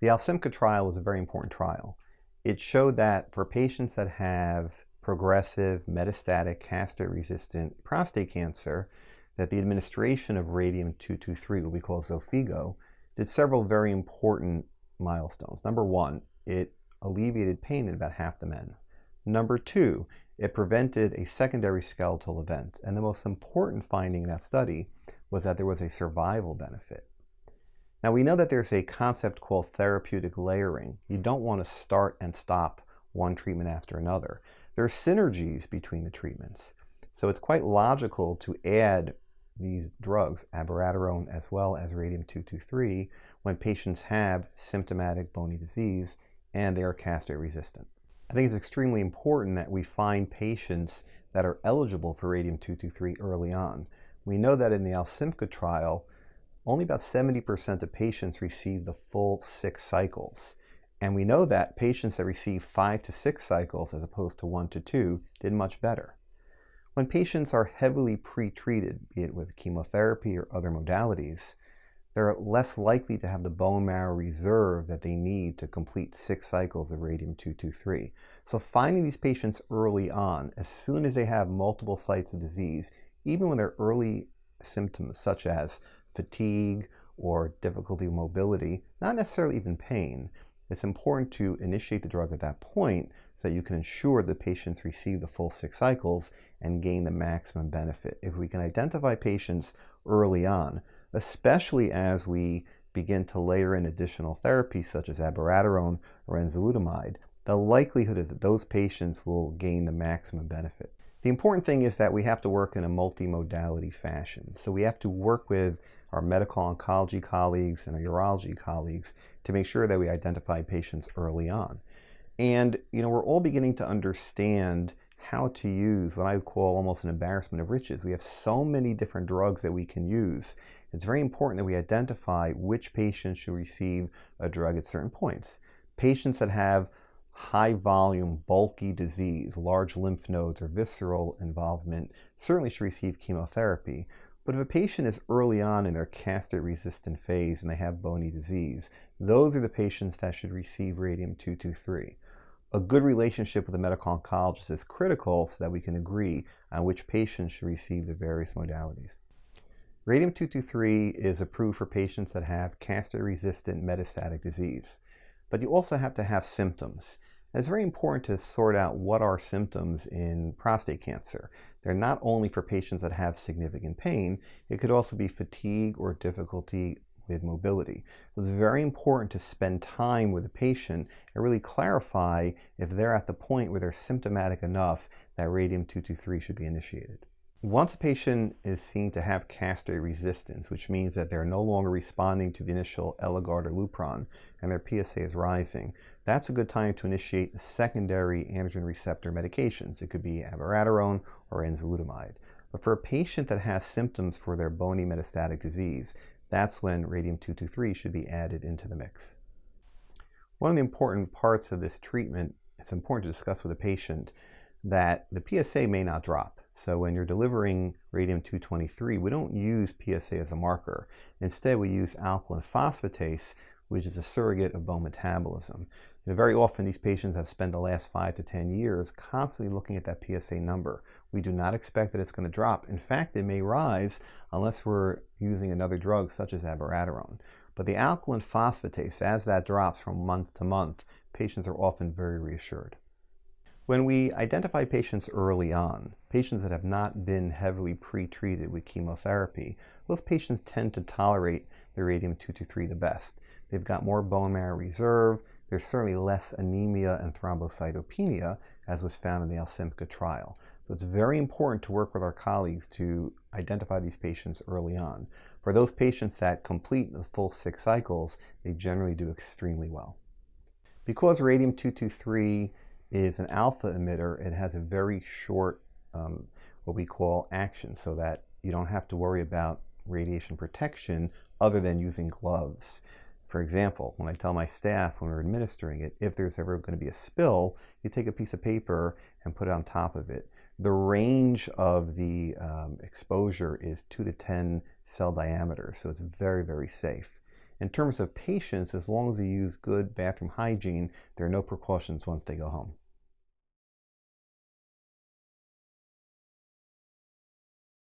The ALSYMPCA trial was a very important trial. It showed that for patients that have progressive metastatic castrate-resistant prostate cancer, that the administration of radium-223, what we call Xofigo, did several very important milestones. Number one, it alleviated pain in about half the men. Number two, it prevented a secondary skeletal event. And the most important finding in that study was that there was a survival benefit. Now we know that there's a concept called therapeutic layering. You don't want to start and stop one treatment after another. There are synergies between the treatments. So it's quite logical to add these drugs, abiraterone as well as radium-223, when patients have symptomatic bony disease and they are castrate resistant. I think it's extremely important that we find patients that are eligible for radium-223 early on. We know that in the ALSYMPCA trial, only about 70% of patients receive the full 6 cycles. And we know that patients that receive 5 to 6 cycles as opposed to 1 to 2 did much better. When patients are heavily pre-treated, be it with chemotherapy or other modalities, they're less likely to have the bone marrow reserve that they need to complete 6 cycles of radium-223. So finding these patients early on, as soon as they have multiple sites of disease, even when they're early symptoms such as fatigue or difficulty with mobility, not necessarily even pain, it's important to initiate the drug at that point so that you can ensure the patients receive the full 6 cycles and gain the maximum benefit. If we can identify patients early on, especially as we begin to layer in additional therapies such as abiraterone or enzalutamide, the likelihood is that those patients will gain the maximum benefit. The important thing is that we have to work in a multimodality fashion. So we have to work with our medical oncology colleagues and our urology colleagues to make sure that we identify patients early on. And we're all beginning to understand how to use what I would call almost an embarrassment of riches. We have so many different drugs that we can use. It's very important that we identify which patients should receive a drug at certain points. Patients that have high volume, bulky disease, large lymph nodes or visceral involvement certainly should receive chemotherapy. But if a patient is early on in their castrate-resistant phase and they have bony disease, those are the patients that should receive radium-223. A good relationship with a medical oncologist is critical so that we can agree on which patients should receive the various modalities. Radium-223 is approved for patients that have castrate-resistant metastatic disease. But you also have to have symptoms. And it's very important to sort out what are symptoms in prostate cancer. They're not only for patients that have significant pain, it could also be fatigue or difficulty with mobility. So it's very important to spend time with the patient and really clarify if they're at the point where they're symptomatic enough that radium-223 should be initiated. Once a patient is seen to have castrate resistance, which means that they're no longer responding to the initial Eligard or Lupron and their PSA is rising, that's a good time to initiate the secondary androgen receptor medications. It could be abiraterone or enzalutamide. But for a patient that has symptoms for their bony metastatic disease, that's when radium-223 should be added into the mix. One of the important parts of this treatment, it's important to discuss with a patient that the PSA may not drop. So when you're delivering radium-223, we don't use PSA as a marker. Instead, we use alkaline phosphatase, which is a surrogate of bone metabolism. Very often, these patients have spent the last 5 to 10 years constantly looking at that PSA number. We do not expect that it's going to drop. In fact, it may rise unless we're using another drug such as abiraterone. But the alkaline phosphatase, as that drops from month to month, patients are often very reassured. When we identify patients early on, patients that have not been heavily pre-treated with chemotherapy, those patients tend to tolerate the radium-223 the best. They've got more bone marrow reserve, there's certainly less anemia and thrombocytopenia, as was found in the ALSYMPCA trial. So it's very important to work with our colleagues to identify these patients early on. For those patients that complete the full 6 cycles, they generally do extremely well. Because radium-223 is an alpha emitter, it has a very short, what we call action, so that you don't have to worry about radiation protection other than using gloves. For example, when I tell my staff when we're administering it, if there's ever going to be a spill, you take a piece of paper and put it on top of it. The range of the exposure is 2 to 10 cell diameters, so it's very, very safe. In terms of patients, as long as they use good bathroom hygiene, there are no precautions once they go home.